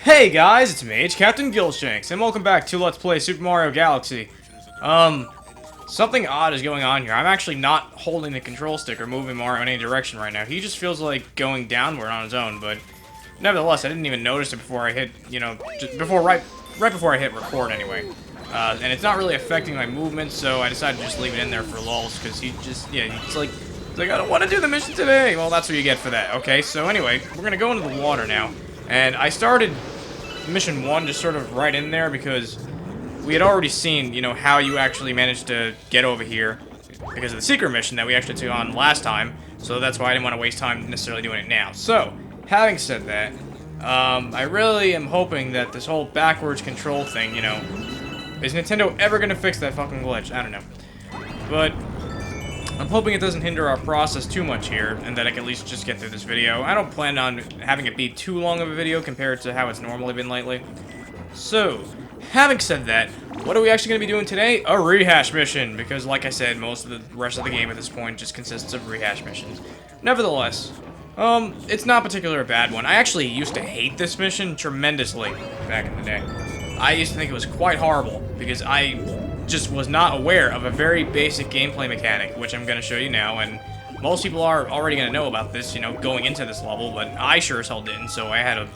Hey guys, it's me, it's Captain Gilshanks, and welcome back to Let's Play Super Mario Galaxy. Something odd is going on here. I'm actually not holding the control stick or moving Mario in any direction right now. He just feels like going downward on his own, but nevertheless, I didn't even notice it before I hit, right before I hit record anyway. And it's not really affecting my movement, so I decided to just leave it in there for lulz, because he's like, I don't want to do the mission today. Well, that's what you get for that. Okay, so anyway, we're going to go into the water now. And I started mission 1 just sort of right in there because we had already seen, how you actually managed to get over here because of the secret mission that we actually took on last time. So that's why I didn't want to waste time necessarily doing it now. So, having said that, I really am hoping that this whole backwards control thing, is Nintendo ever going to fix that fucking glitch? I don't know. But I'm hoping it doesn't hinder our process too much here, and that I can at least just get through this video. I don't plan on having it be too long of a video compared to how it's normally been lately. So, having said that, what are we actually going to be doing today? A rehash mission, because like I said, most of the rest of the game at this point just consists of rehash missions. Nevertheless, it's not particularly a bad one. I actually used to hate this mission tremendously back in the day. I used to think it was quite horrible, because I just was not aware of a very basic gameplay mechanic, which I'm going to show you now, and most people are already going to know about this, going into this level, but I sure as hell didn't, so I had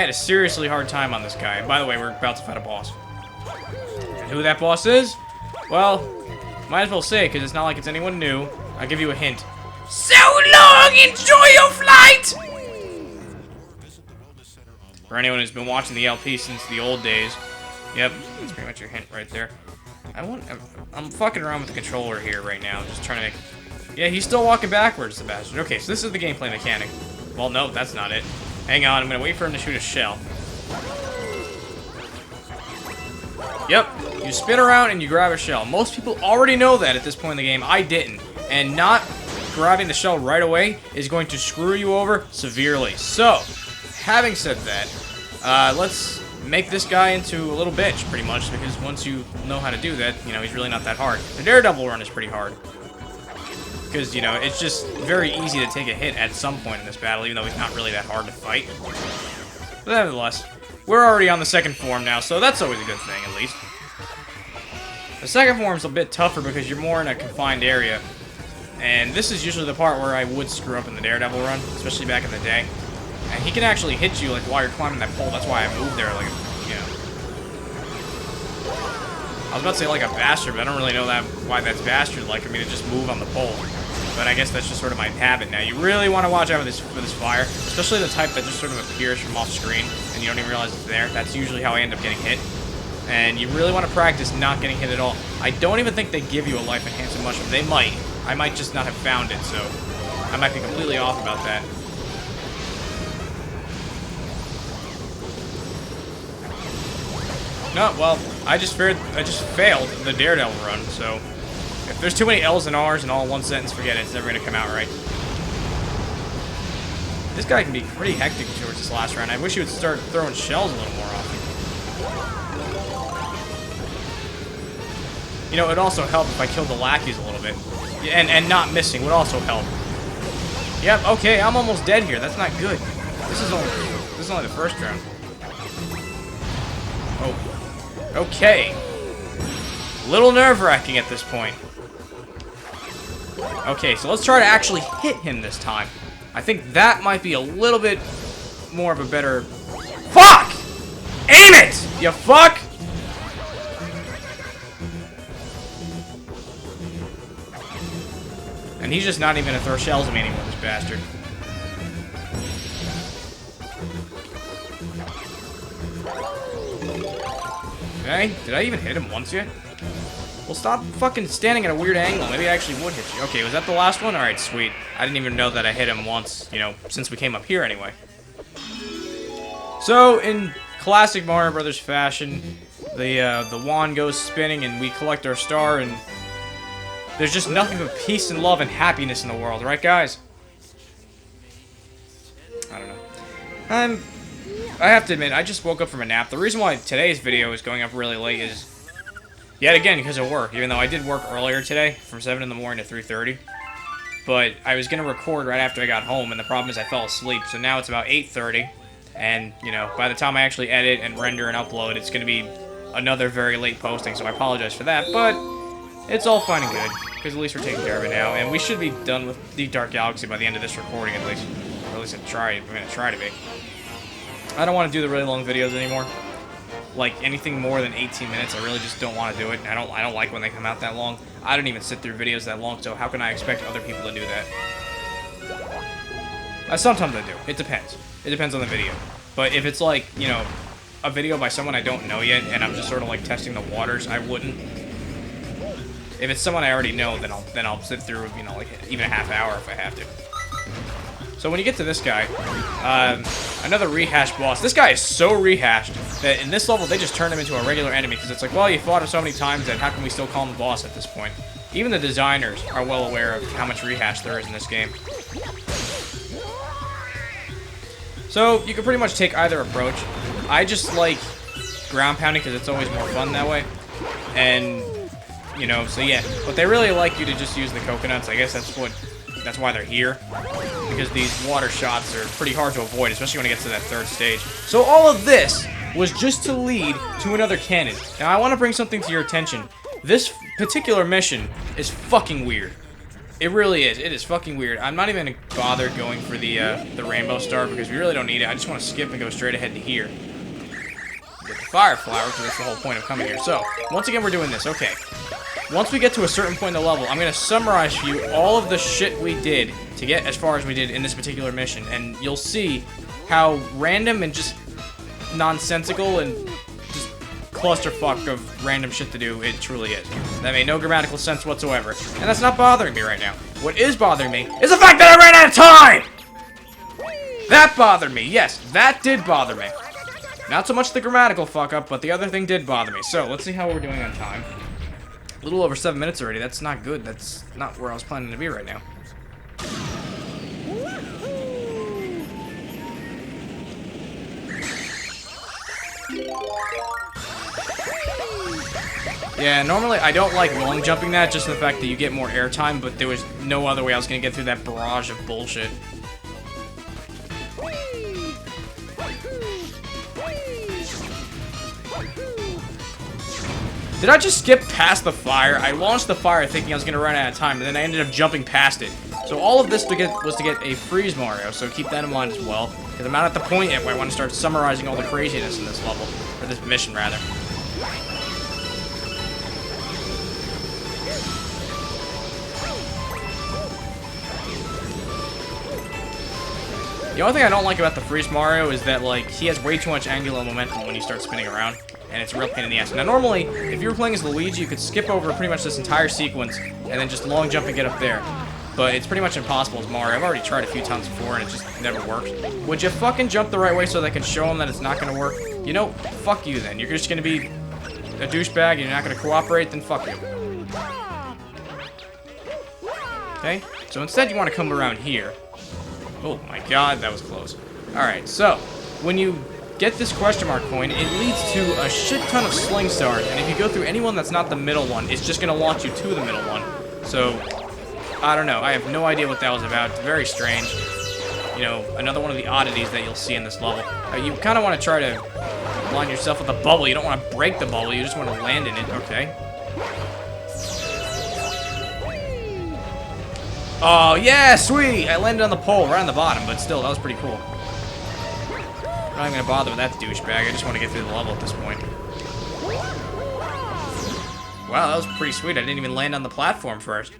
a seriously hard time on this guy. And by the way, we're about to fight a boss. And who that boss is? Well, might as well say, because it's not like it's anyone new. I'll give you a hint. So long! Enjoy your flight! For anyone who's been watching the LP since the old days, yep, that's pretty much your hint right there. I'm fucking around with the controller here right now, just trying to make... Yeah, he's still walking backwards, the bastard. Okay, so this is the gameplay mechanic. Well, no, that's not it. Hang on, I'm gonna wait for him to shoot a shell. Yep, you spin around and you grab a shell. Most people already know that at this point in the game. I didn't. And not grabbing the shell right away is going to screw you over severely. So, having said that, let's make this guy into a little bitch, pretty much, because once you know how to do that, he's really not that hard. The Daredevil run is pretty hard. Because, it's just very easy to take a hit at some point in this battle, even though he's not really that hard to fight. But nevertheless, we're already on the second form now, so that's always a good thing, at least. The second form's a bit tougher because you're more in a confined area. And this is usually the part where I would screw up in the Daredevil run, especially back in the day. And he can actually hit you, like, while you're climbing that pole. That's why I moved there, like, I was about to say like a bastard, but I don't really know why that's bastard-like. I mean, to just move on the pole. But I guess that's just sort of my habit now. You really want to watch out for this fire, especially the type that just sort of appears from off screen, and you don't even realize it's there. That's usually how I end up getting hit. And you really want to practice not getting hit at all. I don't even think they give you a life enhancing mushroom. They might. I might just not have found it, so I might be completely off about that. No, well, I just failed the Daredevil run, so if there's too many L's and R's in all one sentence, forget it. It's never gonna come out right. This guy can be pretty hectic towards this last round. I wish he would start throwing shells a little more often. It'd also help if I killed the lackeys a little bit. And not missing would also help. Yep, okay, I'm almost dead here. That's not good. This is only the first round. Oh. Okay. Little nerve-wracking at this point. Okay, so let's try to actually hit him this time. I think that might be a little bit more of a better... Fuck! Aim it! You fuck! And he's just not even gonna throw shells at me anymore, this bastard. Okay, did I even hit him once yet? Well, stop fucking standing at a weird angle. Maybe I actually would hit you. Okay, was that the last one? Alright, sweet. I didn't even know that I hit him once, since we came up here anyway. So, in classic Mario Brothers fashion, the wand goes spinning and we collect our star, and there's just nothing but peace and love and happiness in the world, right guys? I don't know. I have to admit, I just woke up from a nap. The reason why today's video is going up really late is, yet again, because of work. Even though I did work earlier today, from 7 in the morning to 3:30. But I was going to record right after I got home, and the problem is I fell asleep. So now it's about 8:30. And, you know, by the time I actually edit and render and upload, it's going to be another very late posting, so I apologize for that, but it's all fine and good, because at least we're taking care of it now, and we should be done with the Dark Galaxy by the end of this recording, at least. Or at least I'm going to try to be. I don't want to do the really long videos anymore. Like, anything more than 18 minutes, I really just don't want to do it. I don't like when they come out that long. I don't even sit through videos that long, so how can I expect other people to do that? Sometimes I do. It depends. It depends on the video. But if it's like, you know, a video by someone I don't know yet, and I'm just sort of like testing the waters, I wouldn't. If it's someone I already know, then I'll sit through, you know, like even a half hour if I have to. So when you get to this guy, another rehashed boss. This guy is so rehashed that in this level they just turn him into a regular enemy because it's like, well, you fought him so many times that how can we still call him a boss at this point? Even the designers are well aware of how much rehash there is in this game. So you can pretty much take either approach. I just like ground pounding because it's always more fun that way. And, you know, so yeah. But they really like you to just use the coconuts. I guess that's why they're here. Because these water shots are pretty hard to avoid, especially when it gets to that third stage. So all of this was just to lead to another cannon. Now I want to bring something to your attention. This particular mission is fucking weird. It really is. It is fucking weird. I'm not even bothered going for the rainbow star because we really don't need it. I just want to skip and go straight ahead to here. Get the fire flower because that's the whole point of coming here. So, once again, we're doing this. Okay. Once we get to a certain point in the level, I'm going to summarize for you all of the shit we did to get as far as we did in this particular mission. And you'll see how random and just nonsensical and just clusterfuck of random shit to do it truly is. That made no grammatical sense whatsoever. And that's not bothering me right now. What is bothering me is the fact that I ran out of time! That bothered me. Yes, that did bother me. Not so much the grammatical fuck up, but the other thing did bother me. So, let's see how we're doing on time. A little over 7 minutes already. That's not good. That's not where I was planning to be right now. Yeah, normally I don't like long jumping that, just the fact that you get more airtime, but there was no other way I was going to get through that barrage of bullshit. Did I just skip past the fire? I launched the fire thinking I was going to run out of time, and then I ended up jumping past it. So all of this was to get a freeze Mario, so keep that in mind as well. Because I'm not at the point yet where I want to start summarizing all the craziness in this level. Or this mission, rather. The only thing I don't like about the Freeze Mario is that, like, he has way too much angular momentum when you start spinning around, and it's a real pain in the ass. Now, normally, if you were playing as Luigi, you could skip over pretty much this entire sequence, and then just long jump and get up there. But it's pretty much impossible as Mario. I've already tried a few times before, and it just never works. Would you fucking jump the right way so they can show them that it's not gonna work? You know, fuck you then. You're just gonna be a douchebag, and you're not gonna cooperate, then fuck you. Okay? So instead, you want to come around here. Oh my god, that was close. Alright, so, when you get this question mark coin, it leads to a shit ton of sling stars, and if you go through any one that's not the middle one, it's just going to launch you to the middle one. So, I don't know, I have no idea what that was about. It's very strange. You know, another one of the oddities that you'll see in this level. You kind of want to try to line yourself with a bubble. You don't want to break the bubble, you just want to land in it. Okay. Oh, yeah, sweet! I landed on the pole, right on the bottom, but still, that was pretty cool. I'm not even gonna bother with that douchebag, I just want to get through the level at this point. Wow, that was pretty sweet. I didn't even land on the platform first.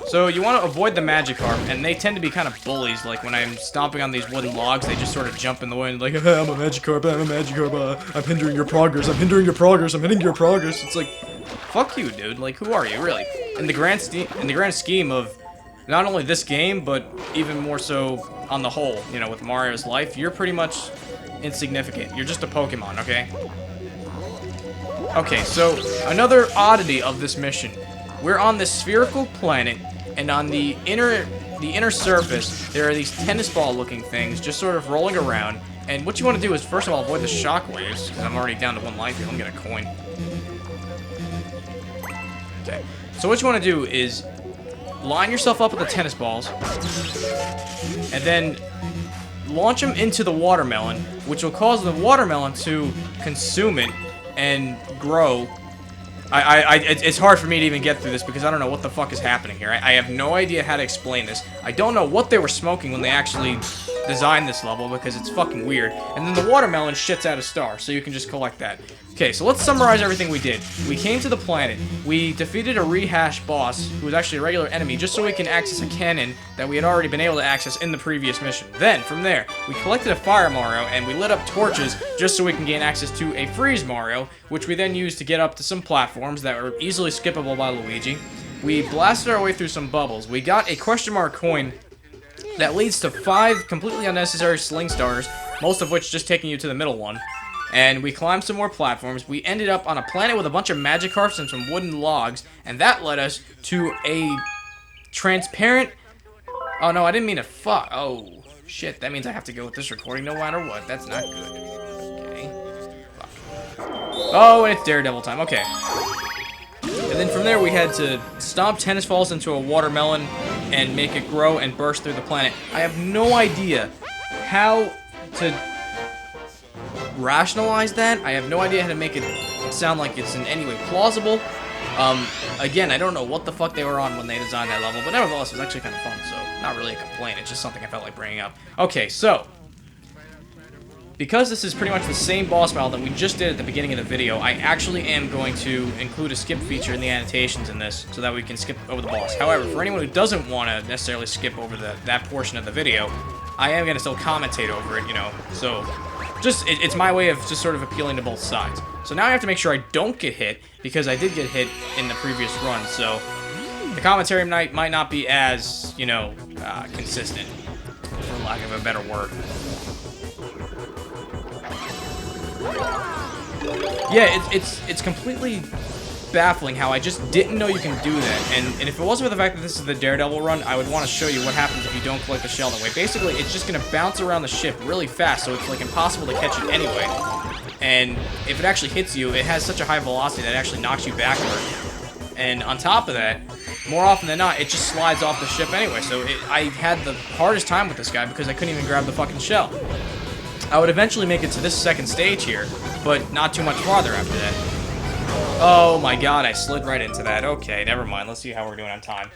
So, you want to avoid the Magikarp, and they tend to be kind of bullies. Like, when I'm stomping on these wooden logs, they just sort of jump in the way and like, hey, I'm a Magikarp, I'm a Magikarp, I'm hindering your progress, I'm hindering your progress, I'm hindering your progress. It's like, fuck you, dude. Like, who are you, really? In the grand scheme of not only this game, but even more so on the whole, you know, with Mario's life, you're pretty much insignificant. You're just a Pokemon, okay? Okay, so another oddity of this mission. We're on this spherical planet, and on the inner surface, there are these tennis ball-looking things just sort of rolling around. And what you want to do is, first of all, avoid the shockwaves, because I'm already down to 1 life here. Let me get a coin. Okay. So what you want to do is line yourself up with the tennis balls, and then launch them into the watermelon, which will cause the watermelon to consume it and grow. It's hard for me to even get through this because I don't know what the fuck is happening here. I have no idea how to explain this. I don't know what they were smoking when they actually designed this level because it's fucking weird. And then the watermelon shits out a star, so you can just collect that. Okay, so let's summarize everything we did. We came to the planet. We defeated a rehash boss, who was actually a regular enemy, just so we can access a cannon that we had already been able to access in the previous mission. Then, from there, we collected a Fire Mario, and we lit up torches just so we can gain access to a Freeze Mario, which we then used to get up to some platforms that were easily skippable by Luigi. We blasted our way through some bubbles. We got a question mark coin that leads to 5 completely unnecessary sling stars, most of which just taking you to the middle one. And we climbed some more platforms. We ended up on a planet with a bunch of magic harps and some wooden logs, and that led us to a transparent... Oh, no, I didn't mean to fuck. Oh, shit, that means I have to go with this recording no matter what. That's not good. Okay. Fuck. Oh, and it's Daredevil time. Okay. And then from there, we had to stomp tennis balls into a watermelon and make it grow and burst through the planet. I have no idea how to rationalize that. I have no idea how to make it sound like it's in any way plausible. Again, I don't know what the fuck they were on when they designed that level, but nevertheless, it was actually kind of fun, so not really a complaint. It's just something I felt like bringing up. Okay, so because this is pretty much the same boss battle that we just did at the beginning of the video, I actually am going to include a skip feature in the annotations in this so that we can skip over the boss. However, for anyone who doesn't want to necessarily skip over that portion of the video, I am going to still commentate over it, you know, so just, it's my way of just sort of appealing to both sides. So now I have to make sure I don't get hit, because I did get hit in the previous run, so the commentary might not be as, you know, consistent, for lack of a better word. Yeah, it's completely baffling how I just didn't know you can do that, and if it wasn't for the fact that this is the Daredevil run, I would want to show you what happens if you don't collect the shell that way. Basically, it's just going to bounce around the ship really fast, so it's like impossible to catch it anyway. And if it actually hits you, it has such a high velocity that it actually knocks you backward. And on top of that, more often than not, it just slides off the ship anyway, so I had the hardest time with this guy because I couldn't even grab the fucking shell. I would eventually make it to this second stage here, but not too much farther after that. Oh my god, I slid right into that. Okay, never mind. Let's see how we're doing on time.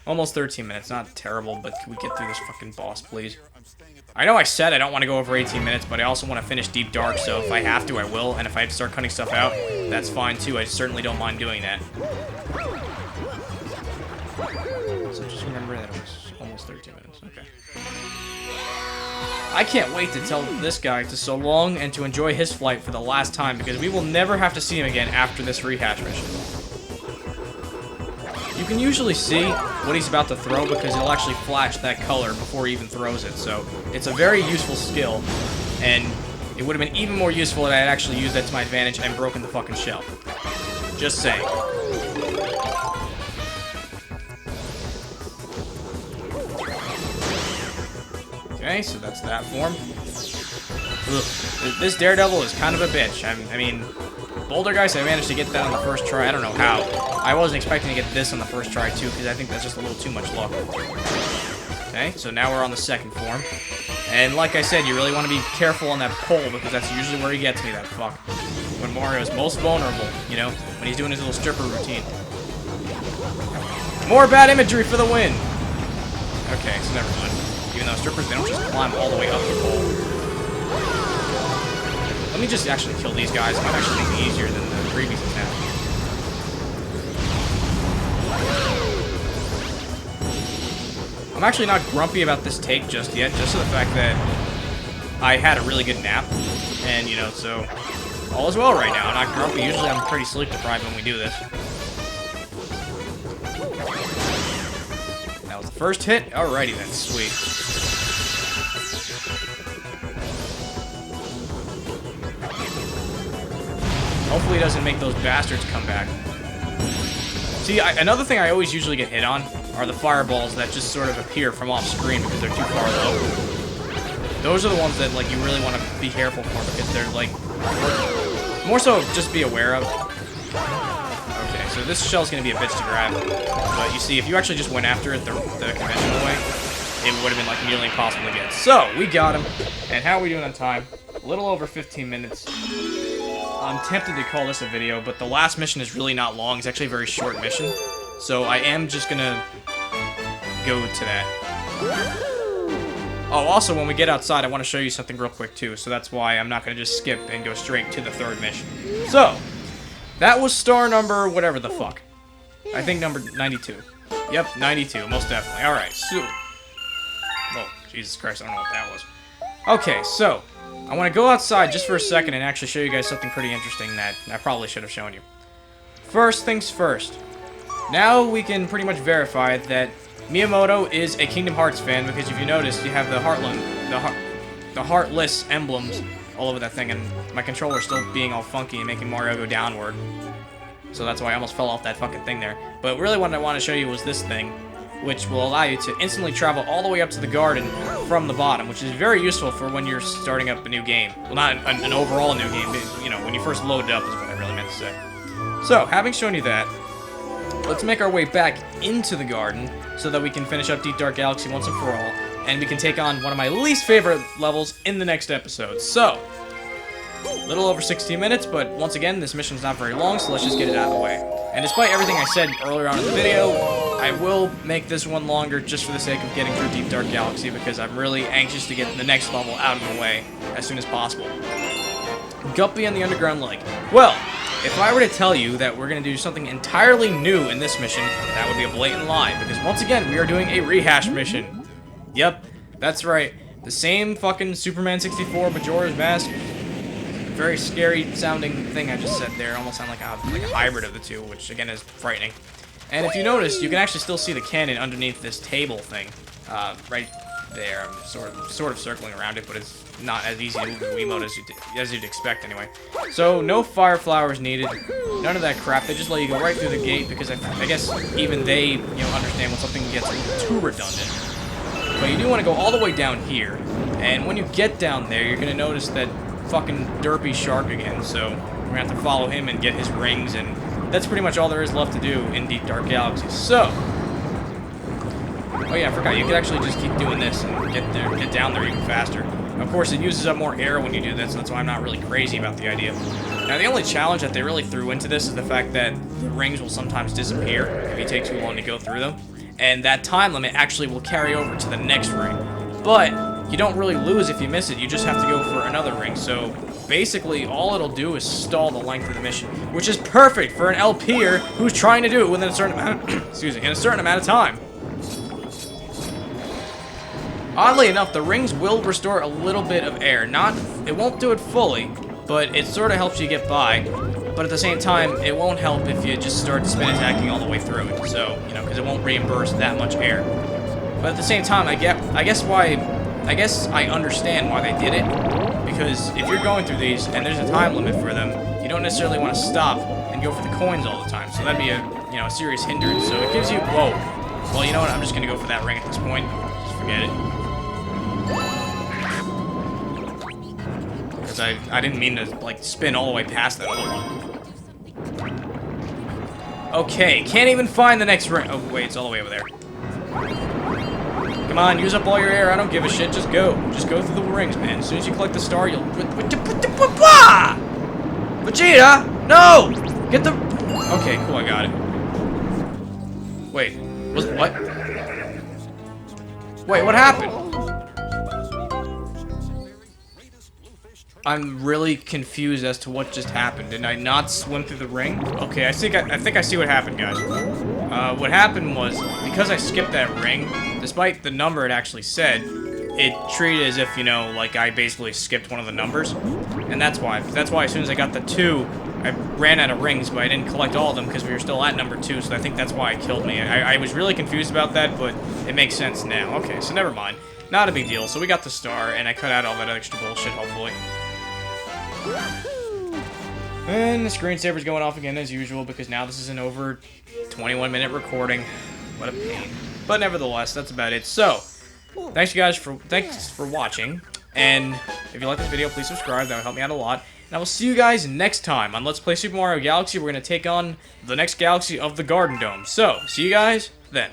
Almost 13 minutes. Not terrible, but can we get through this fucking boss, please? I know I said I don't want to go over 18 minutes, but I also want to finish Deep Dark, so if I have to, I will. And if I have to start cutting stuff out, that's fine too. I certainly don't mind doing that. So just remember that it was almost 13 minutes. Okay. I can't wait to tell this guy to so long and to enjoy his flight for the last time, because we will never have to see him again after this rehash mission. You can usually see what he's about to throw because he'll actually flash that color before he even throws it, so it's a very useful skill, and it would have been even more useful if I had actually used that to my advantage and broken the fucking shell. Just saying. Okay, so that's that form. Ugh. This Daredevil is kind of a bitch. I mean, Boulder Geist, I managed to get that on the first try. I don't know how. I wasn't expecting to get this on the first try, too, because I think that's just a little too much luck. Okay, so now we're on the second form. And like I said, you really want to be careful on that pole, because that's usually where he gets me, that fuck. When Mario is most vulnerable, you know, when he's doing his little stripper routine. More bad imagery for the win! Okay, so never mind. Even though strippers, they don't just climb all the way up the pole. Let me just actually kill these guys. It might actually make it easier than the previous attack. I'm actually not grumpy about this take just yet, just for the fact that I had a really good nap. And, you know, so all is well right now. I'm not grumpy. Usually I'm pretty sleep deprived when we do this. That was the first hit. Alrighty then, sweet. Hopefully he doesn't make those bastards come back. See, another thing I always usually get hit on are the fireballs that just sort of appear from off screen because they're too far low. Those are the ones that, like, you really want to be careful for because they're, like, more so just be aware of. Okay, so so this shell's going to be a bitch to grab. But you see, if you actually just went after it the conventional way, it would have been like nearly impossible to get. So, we got him. And how are we doing on time? A little over 15 minutes. I'm tempted to call this a video, but the last mission is really not long. It's actually a very short mission. So I am just gonna go to that. Oh, also, when we get outside, I want to show you something real quick, too. So that's why I'm not going to just skip and go straight to the third mission. So, that was star number whatever the fuck. I think number 92. Yep, 92, most definitely. Alright, so... Oh, Jesus Christ, I don't know what that was. Okay, so, I want to go outside just for a second and actually show you guys something pretty interesting that I probably should have shown you. First things first. Now we can pretty much verify that Miyamoto is a Kingdom Hearts fan, because if you notice, you have the the heartless emblems all over that thing, and my controller's still being all funky and making Mario go downward. So that's why I almost fell off that fucking thing there. But really what I want to show you was this thing, which will allow you to instantly travel all the way up to the garden from the bottom, which is very useful for when you're starting up a new game. Well, not an overall new game, but, you know, when you first load it up is what I really meant to say. So, having shown you that, let's make our way back into the garden so that we can finish up Deep Dark Galaxy once and for all, and we can take on one of my least favorite levels in the next episode. So, a little over 16 minutes, but once again, this mission's not very long, so let's just get it out of the way. And despite everything I said earlier on in the video, I will make this one longer just for the sake of getting through Deep Dark Galaxy, because I'm really anxious to get the next level out of the way as soon as possible. Guppy and the Underground Lake. Well, if I were to tell you that we're going to do something entirely new in this mission, that would be a blatant lie, because once again, we are doing a rehash mission. Yep, that's right. The same fucking Superman 64 Majora's Mask. Very scary sounding thing I just said there. Almost sound like a hybrid of the two, which again is frightening. And if you notice, you can actually still see the cannon underneath this table thing. Right there. I'm sort of circling around it, but it's not as easy to move the Wiimote as you'd expect anyway. So, no fire flowers needed. None of that crap. They just let you go right through the gate, because I guess even they, you know, understand when something gets a little too redundant. But you do want to go all the way down here. And when you get down there, you're going to notice that fucking derpy shark again. So, we're going to have to follow him and get his rings, and that's pretty much all there is left to do in Deep Dark Galaxy. So, oh yeah, I forgot, you can actually just keep doing this and get down there even faster. Of course, it uses up more air when you do this, so that's why I'm not really crazy about the idea. Now, the only challenge that they really threw into this is the fact that the rings will sometimes disappear if you take too long to go through them. And that time limit actually will carry over to the next ring. But you don't really lose if you miss it, you just have to go for another ring. So basically, all it'll do is stall the length of the mission, which is perfect for an LPer who's trying to do it within a certain amount of, excuse me, in a certain amount of time. Oddly enough, the rings will restore a little bit of air. It won't do it fully, but it sort of helps you get by. But at the same time, it won't help if you just start spin attacking all the way through it. So, you know, because it won't reimburse that much air. But at the same time, I guess I understand why they did it. Because if you're going through these and there's a time limit for them, you don't necessarily want to stop and go for the coins all the time. So that'd be a serious hindrance. So it gives you, whoa. Well, you know what? I'm just gonna go for that ring at this point. Just forget it. Because I didn't mean to, like, spin all the way past that other one. Okay, can't even find the next ring. Oh, wait, it's all the way over there. Come on, use up all your air. I don't give a shit. Just go. Just go through the rings, man. As soon as you collect the star, you'll... Vegeta! No! Get the... Okay, cool, I got it. Wait. What? Wait, what happened? I'm really confused as to what just happened. Did I not swim through the ring? Okay, I think I see what happened, guys. What happened was, because I skipped that ring, despite the number it actually said, it treated as if, you know, like I basically skipped one of the numbers. And that's why. That's why as soon as I got the 2, I ran out of rings, but I didn't collect all of them because we were still at number 2, so I think that's why it killed me. I was really confused about that, but it makes sense now. Okay, so never mind. Not a big deal. So we got the star, and I cut out all that extra bullshit, hopefully. And the screensaver's going off again as usual, because now this is an over 21-minute recording. What a pain. But nevertheless, that's about it. So, thanks for watching. And if you like this video, please subscribe. That would help me out a lot. And I will see you guys next time on Let's Play Super Mario Galaxy. We're going to take on the next galaxy of the Garden Dome. So, see you guys then.